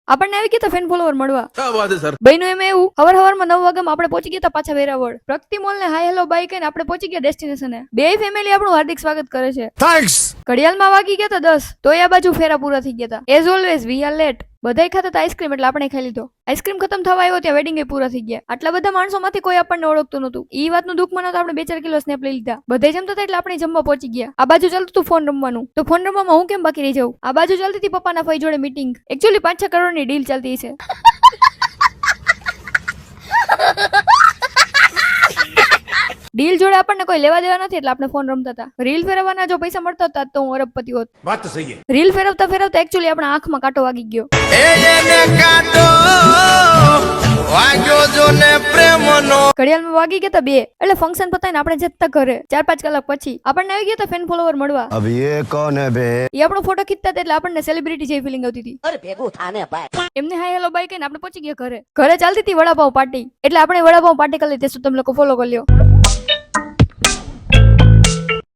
આપણને આવી ગયા ફેન ફોલોવર મળવા. क्या बात है सर। બહેનો એમ એવું હવારમાં 9 વાગ્યામાં આપણે પહોંચી ગયા પાછા વેરાવળ. પ્રગતિ મોલ ને હાય હેલો બાય કહીને આપણે પહોંચી ગયા ડેસ્ટિનેશને. બે ફેમિલી આપણું હાર્દિક સ્વાગત કરે છે. थैंक्स। ઘડિયાળમાં વાગી ગયા 10 તોય આ બાજુ ફેરા પૂરા થઈ ગયા. As always we are late. બધાય ખાતા હતા આઈસ્ક્રીમ એટલે આપણે ખાઈ લીધો. આઈસ્ક્રીમ ખતમ થવા આવ્યો ત્યાં વેડિંગ પૂરા થઈ ગયા. આટલા બધા માણસોમાંથી કોઈ આપણને ઓળખતું નતું. ઈ વાતનું દુઃખ મને તો આપણે 2-4 કિલો સ્નેપ લઈ લીધા. બધા જમતા હતા એટલે આપણે જમવા પહોંચી ગયા. આ બાજુ ચાલતું હતું ફોન રમવાનું. તો ફોન રમવામાં હું કેમ બાકી રહી જાઉં. આ બાજુ ચાલતી હતી પપ્પાના ભાઈ જોડે મીટિંગ. એકચ્યુઅલી 5-6 કરોડની ડીલ ચાલતી છે. ડીલ જોડે આપણને કોઈ લેવા દેવા નથી એટલે આપણે ફોન રમતા હતા. રીલ ફેરવવાના જો પૈસા મળતા હતા તો હું અરબપતિ હોત. बात तो सही है। રીલ ફેરવતા ફેરવતા એકચ્યુઅલી આપણા આંખમાં કાંટો વાગી ગયો. ઘડિયાળમાં વાગી ગયા 2 એટલે ફંક્શન પતાવીને આપણે જતા ઘરે. 4-5 કલાક પછી આપણને આવી ગયા ફેન ફોલોવર મળવા. अब ये कौन है बे? એ આપણો ફોટો ખીચતા હતા એટલે આપણને સેલિબ્રિટી જેવી ફિલિંગ આવતી હતી. અરે ભેગું થાને ભાઈ. એમને હાય હેલો બાય કહીને આપણે પહોંચી ગયા ઘરે. ઘરે ચાલતી હતી વડાપાવ પાર્ટી એટલે આપણે વડાપાવ પાર્ટી કરી લીધી. શું તમે લોકો ફોલો કરી લ્યો.